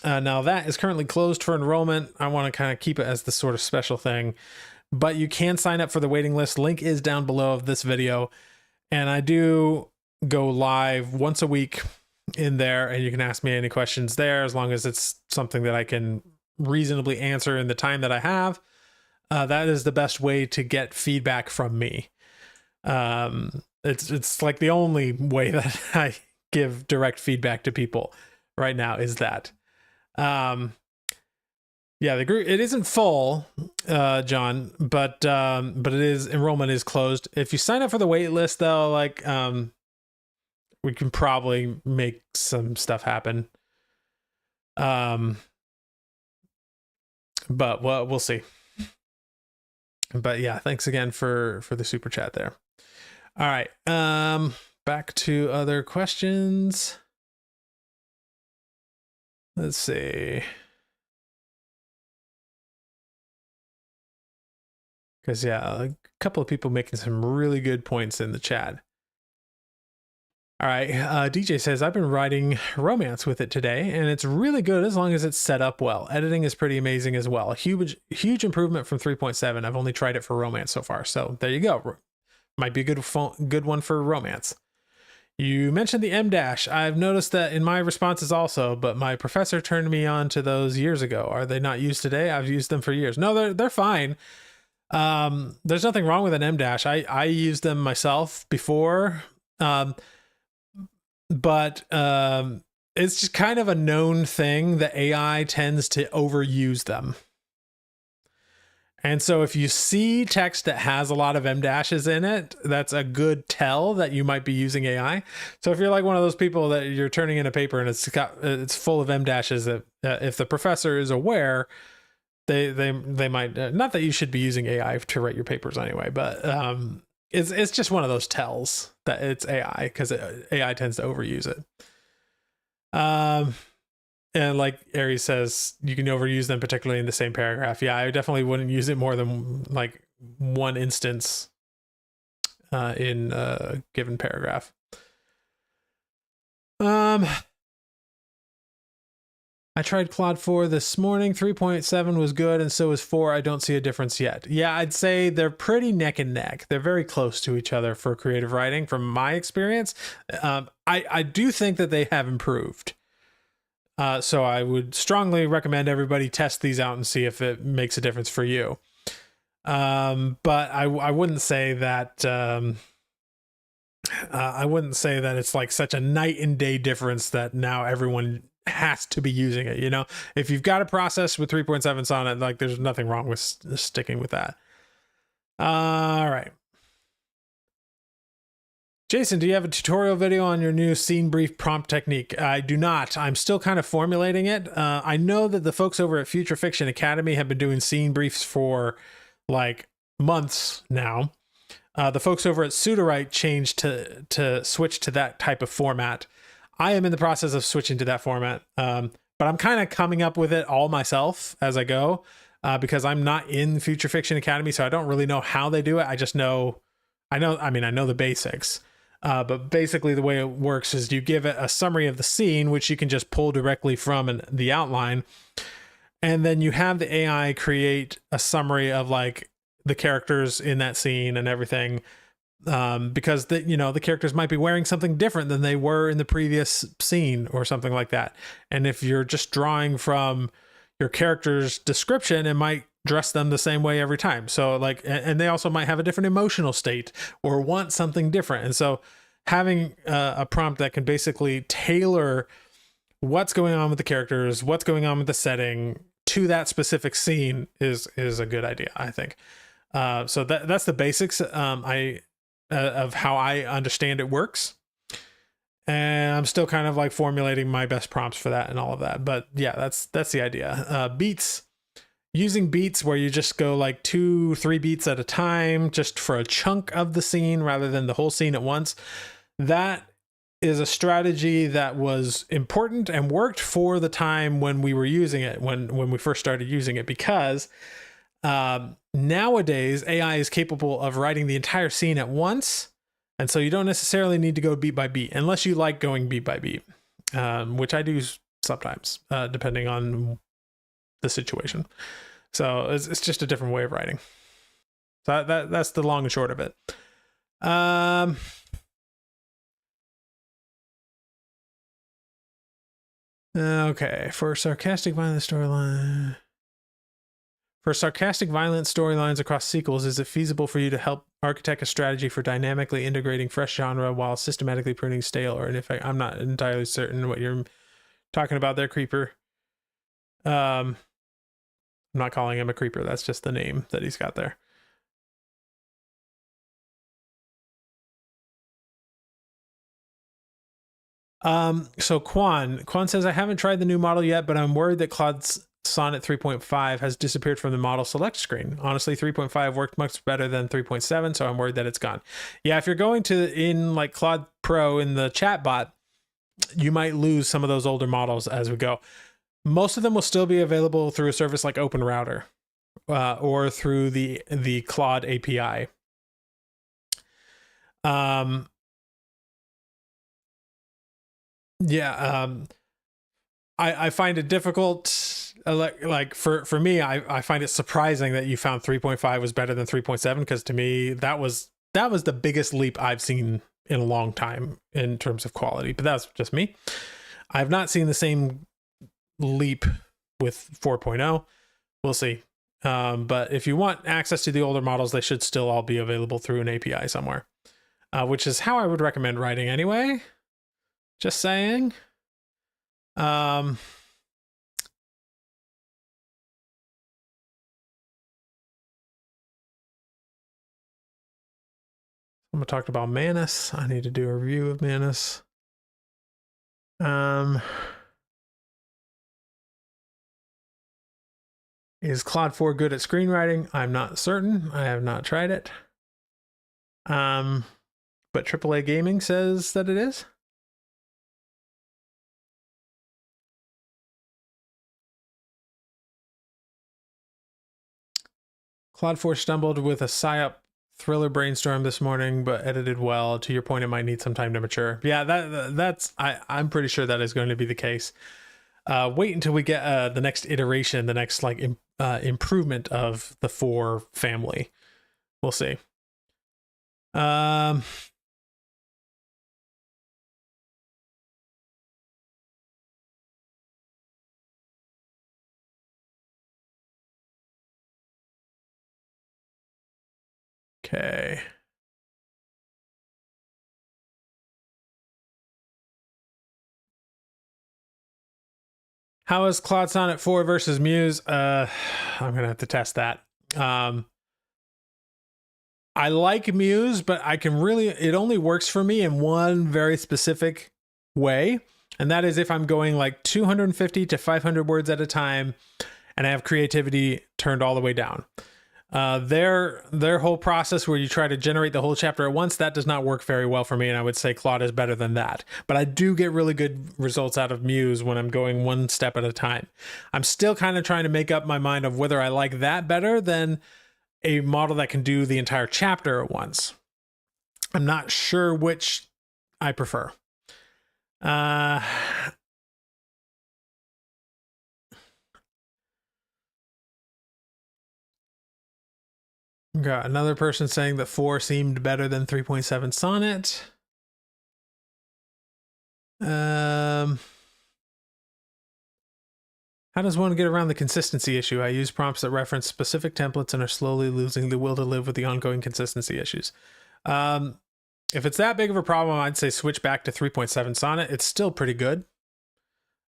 Now that is currently closed for enrollment. I want to kind of keep it as the sort of special thing, but you can sign up for the waiting list. Link is down below of this video. And I do go live once a week in there, and you can ask me any questions there as long as it's something that I can reasonably answer in the time that I have. That is the best way to get feedback from me. It's like the only way that I give direct feedback to people right now is that. Yeah, the group, it isn't full, John, but it is, enrollment is closed. If you sign up for the wait list though, like, we can probably make some stuff happen. But we'll see. But yeah, thanks again for the super chat there. All right. Back to other questions. Let's see. Because yeah, a couple of people making some really good points in the chat. All right, DJ says, I've been writing romance with it today, and it's really good as long as it's set up well. Editing is pretty amazing as well. Huge improvement from 3.7. I've only tried it for romance so far, so there you go. Might be a good one for romance. You mentioned the M-dash. I've noticed that in my responses also, but my professor turned me on to those years ago. Are they not used today? I've used them for years. No, they're fine. There's nothing wrong with an M-dash. I used them myself before. But it's just kind of a known thing that AI tends to overuse them. And so if you see text that has a lot of M dashes in it, that's a good tell that you might be using AI. So if you're like one of those people that you're turning in a paper and it's full of M dashes, that if the professor is aware, they might, not that you should be using AI to write your papers anyway, but it's just one of those tells that it's AI, because AI tends to overuse it. And like Aries says, you can overuse them, particularly in the same paragraph. Yeah, I definitely wouldn't use it more than like one instance in a given paragraph. I tried Claude 4 this morning. 3.7 was good, and so was 4. I don't see a difference yet. Yeah, I'd say they're pretty neck and neck. They're very close to each other for creative writing, from my experience. I do think that they have improved. So I would strongly recommend everybody test these out and see if it makes a difference for you. But I wouldn't say that... I wouldn't say that it's like such a night and day difference that now everyone has to be using it. You know, if you've got a process with 3.7 Sonnet, like there's nothing wrong with sticking with that. All right. Jason, do you have a tutorial video on your new scene brief prompt technique? I do not. I'm still kind of formulating it. I know that the folks over at Future Fiction Academy have been doing scene briefs for like months now. The folks over at Sudowrite changed to switch to that type of format. I am in the process of switching to that format, but I'm kind of coming up with it all myself as I go, because I'm not in Future Fiction Academy, so I don't really know how they do it. I just know, I know the basics, but basically the way it works is you give it a summary of the scene, which you can just pull directly from the outline, and then you have the AI create a summary of like the characters in that scene and everything. Because the characters might be wearing something different than they were in the previous scene or something like that. And if you're just drawing from your character's description, it might dress them the same way every time. So like, and they also might have a different emotional state or want something different. And so having a prompt that can basically tailor what's going on with the characters, what's going on with the setting to that specific scene is a good idea, I think. So that's the basics. of how I understand it works. And I'm still kind of like formulating my best prompts for that and all of that. But yeah, that's the idea. Beats, using beats where you just go like 2-3 beats at a time, just for a chunk of the scene rather than the whole scene at once. That is a strategy that was important and worked for the time when we were using it, when we first started using it, because nowadays AI is capable of writing the entire scene at once. And so you don't necessarily need to go beat by beat unless you like going beat by beat, which I do sometimes, depending on the situation. So it's just a different way of writing. So that's the long and short of it. Okay, for sarcastic violent storyline. For sarcastic violent storylines across sequels, is it feasible for you to help architect a strategy for dynamically integrating fresh genre while systematically pruning stale or ineffective? I'm not entirely certain what you're talking about there, Creeper. I'm not calling him a creeper. That's just the name that he's got there. So Quan says, I haven't tried the new model yet, but I'm worried that Claude's Sonnet 3.5 has disappeared from the model select screen. Honestly, 3.5 worked much better than 3.7, so I'm worried that it's gone. Yeah, if you're going to in like Claude Pro in the chatbot, you might lose some of those older models as we go. Most of them will still be available through a service like OpenRouter or through the Claude API. I find it difficult. Like for me, I find it surprising that you found 3.5 was better than 3.7, because to me that was the biggest leap I've seen in a long time in terms of quality. But that's just me. I've not seen the same leap with 4.0. We'll see. But if you want access to the older models, they should still all be available through an API somewhere, which is how I would recommend writing anyway. Just saying. I'm gonna talk about Manus. I need to do a review of Manus. Is Claude 4 good at screenwriting? I'm not certain. I have not tried it. But AAA Gaming says that it is. Claude 4 stumbled with a psyop thriller brainstorm this morning, but edited well. To your point, it might need some time to mature. Yeah, I'm pretty sure that is going to be the case. Wait until we get the next iteration, the next like improvement of the 4 family. We'll see. Okay. How is Claude Sonnet 4 versus Muse? I'm gonna have to test that. I like Muse, but it only works for me in one very specific way. And that is if I'm going like 250 to 500 words at a time and I have creativity turned all the way down. Their whole process where you try to generate the whole chapter at once, that does not work very well for me, and I would say Claude is better than that. But I do get really good results out of Muse when I'm going one step at a time. I'm still kind of trying to make up my mind of whether I like that better than a model that can do the entire chapter at once. I'm not sure which I prefer. Got another person saying that 4 seemed better than 3.7 Sonnet. How does one get around the consistency issue? I use prompts that reference specific templates and are slowly losing the will to live with the ongoing consistency issues. If it's that big of a problem, I'd say switch back to 3.7 Sonnet. It's still pretty good.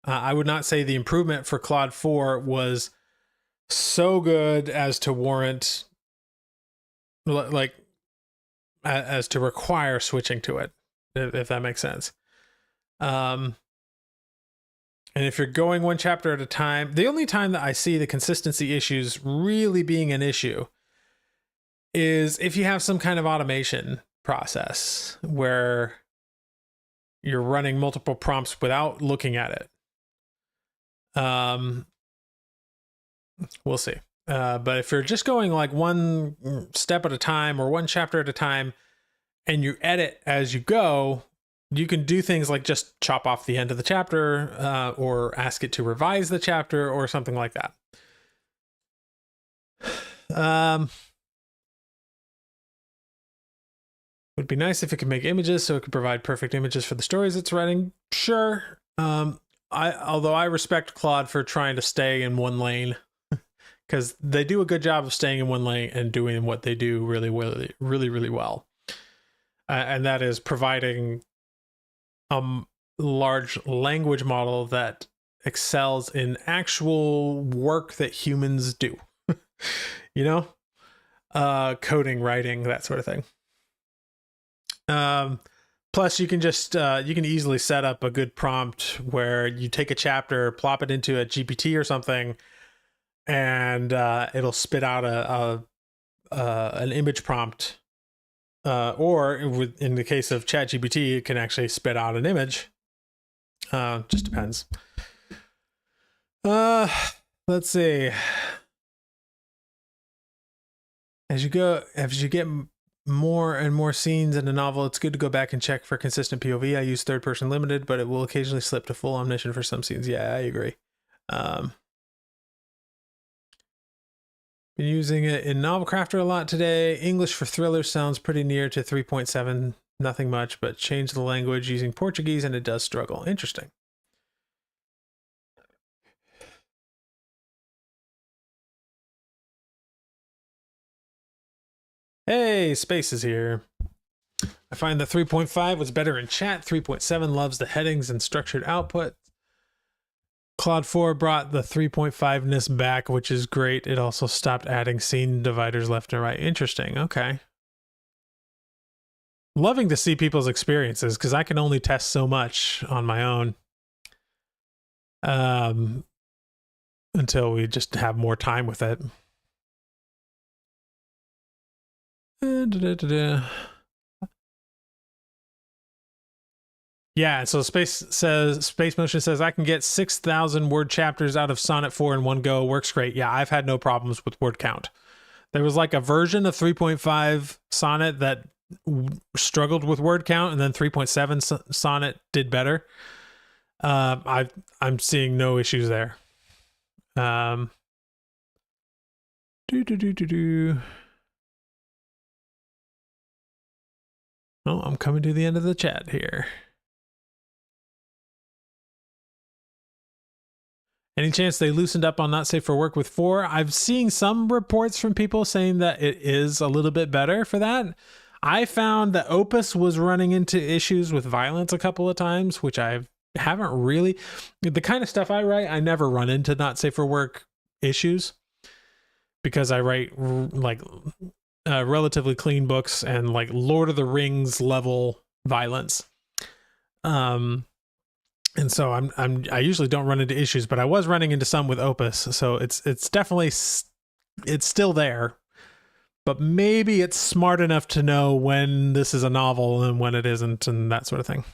I would not say the improvement for Claude 4 was so good as to warrant like as to require switching to it, if that makes sense. And if you're going one chapter at a time, the only time that I see the consistency issues really being an issue is if you have some kind of automation process where you're running multiple prompts without looking at it. We'll see. But if you're just going like one step at a time or one chapter at a time and you edit as you go, you can do things like just chop off the end of the chapter or ask it to revise the chapter or something like that. Would be nice if it could make images so it could provide perfect images for the stories it's writing. Sure. Although I respect Claude for trying to stay in one lane, because they do a good job of staying in one lane and doing what they do really well. And that is providing a large language model that excels in actual work that humans do. You know? Coding, writing, that sort of thing. Plus you can just you can easily set up a good prompt where you take a chapter, plop it into a GPT or something, and it'll spit out an image prompt, or in the case of ChatGPT, it can actually spit out an image. Just depends. Let's see. As you get more and more scenes in a novel, it's good to go back and check for consistent POV. I use third person limited, but it will occasionally slip to full omniscient for some scenes. Yeah, I agree. Been using it in Novel Crafter a lot today. English for thrillers sounds pretty near to 3.7. Nothing much, but change the language using Portuguese and it does struggle. Interesting. Hey, Space is here. I find that 3.5 was better in chat. 3.7 loves the headings and structured output. Claude 4 brought the 3.5-ness back, which is great. It also stopped adding scene dividers left and right. Interesting. Okay. Loving to see people's experiences, because I can only test so much on my own. Until we just have more time with it. Yeah, so Space Motion says I can get 6,000 word chapters out of Sonnet 4 in one go. Works great. Yeah, I've had no problems with word count. There was like a version of 3.5 Sonnet that struggled with word count, and then 3.7 Sonnet did better. I'm seeing no issues there. Oh, I'm coming to the end of the chat here. Any chance they loosened up on Not Safe for Work with 4? I've seen some reports from people saying that it is a little bit better for that. I found that Opus was running into issues with violence a couple of times, which I haven't really. The kind of stuff I write, I never run into Not Safe for Work issues because I write like relatively clean books and like Lord of the Rings level violence. And so I usually don't run into issues, but I was running into some with Opus. So it's definitely, it's still there, but maybe it's smart enough to know when this is a novel and when it isn't and that sort of thing.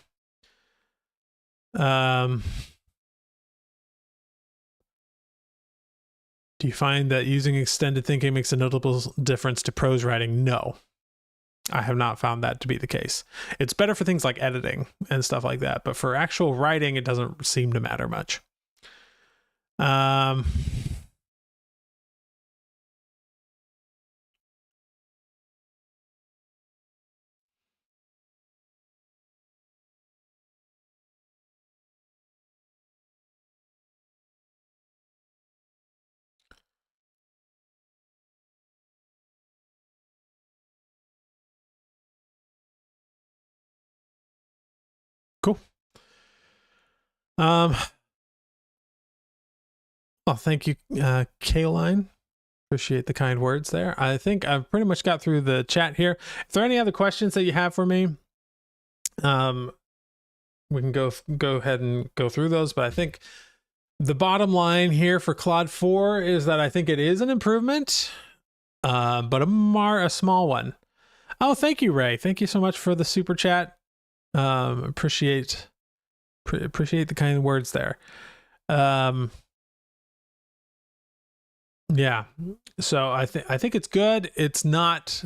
Do you find that using extended thinking makes a notable difference to prose writing? No. I have not found that to be the case. It's better for things like editing and stuff like that, but for actual writing, it doesn't seem to matter much. Cool. Well, thank you, Kaline. Appreciate the kind words there. I think I've pretty much got through the chat here. If there are any other questions that you have for me, we can go ahead and go through those. But I think the bottom line here for Claude 4 is that I think it is an improvement, but a small one. Oh, thank you, Ray. Thank you so much for the super chat. Appreciate the kind words there. Yeah. So I think it's good. It's not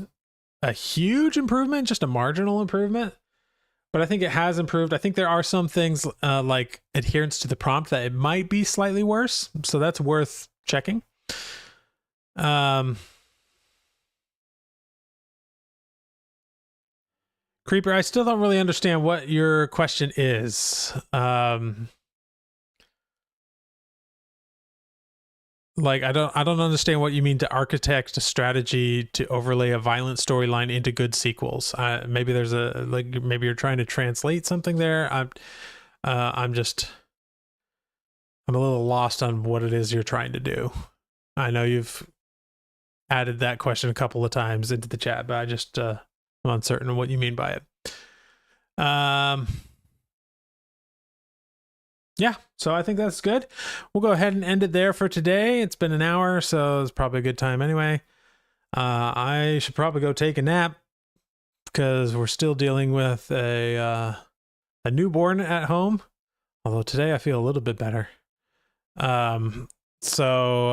a huge improvement, just a marginal improvement, but I think it has improved. I think there are some things like adherence to the prompt that it might be slightly worse. So that's worth checking. Creeper, I still don't really understand what your question is. Like I don't understand what you mean to architect a strategy to overlay a violent storyline into good sequels. Maybe there's maybe you're trying to translate something there. I'm a little lost on what it is you're trying to do. I know you've added that question a couple of times into the chat, but I just I'm uncertain of what you mean by it. Yeah, so I think that's good. We'll go ahead and end it there for today. It's been an hour, so it's probably a good time anyway. I should probably go take a nap because we're still dealing with a newborn at home. Although today I feel a little bit better. So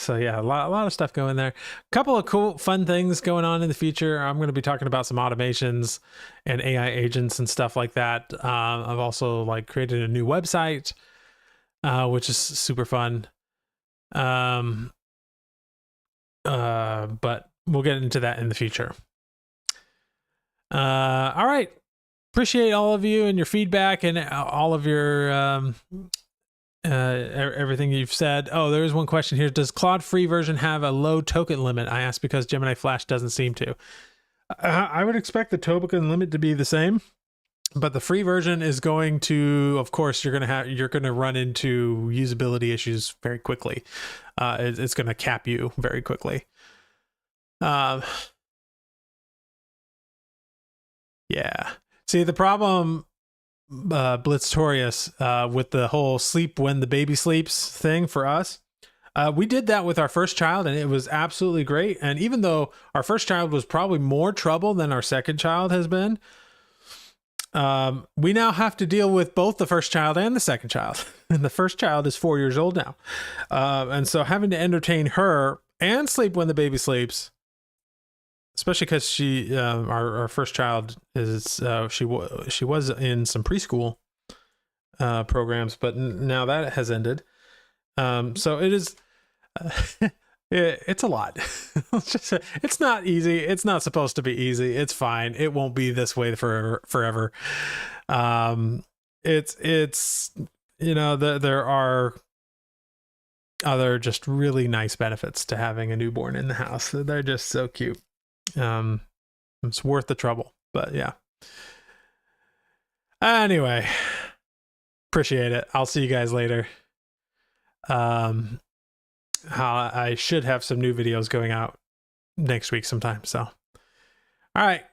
yeah, a lot of stuff going there. A couple of cool, fun things going on in the future. I'm going to be talking about some automations and AI agents and stuff like that. I've also created a new website, which is super fun. But we'll get into that in the future. All right. Appreciate all of you and your feedback and all of your everything you've said. Oh, there is one question here. Does Claude free version have a low token limit? I asked because Gemini Flash doesn't seem to. I would expect the token limit to be the same, but the free version is going to, of course, you're going to run into usability issues very quickly. It's going to cap you very quickly. Yeah. See, the problem, Blitztorius, with the whole sleep when the baby sleeps thing for us, we did that with our first child and it was absolutely great. And even though our first child was probably more trouble than our second child has been, we now have to deal with both the first child and the second child. And the first child is 4 years old now. And so having to entertain her and sleep when the baby sleeps, especially because she, our first child is, she was in some preschool programs, but now that has ended. So it is, it's a lot. It's not easy. It's not supposed to be easy. It's fine. It won't be this way forever. It's, there are other just really nice benefits to having a newborn in the house. They're just so cute. It's worth the trouble, but yeah. Anyway, appreciate it. I'll see you guys later. I should have some new videos going out next week sometime. So, all right.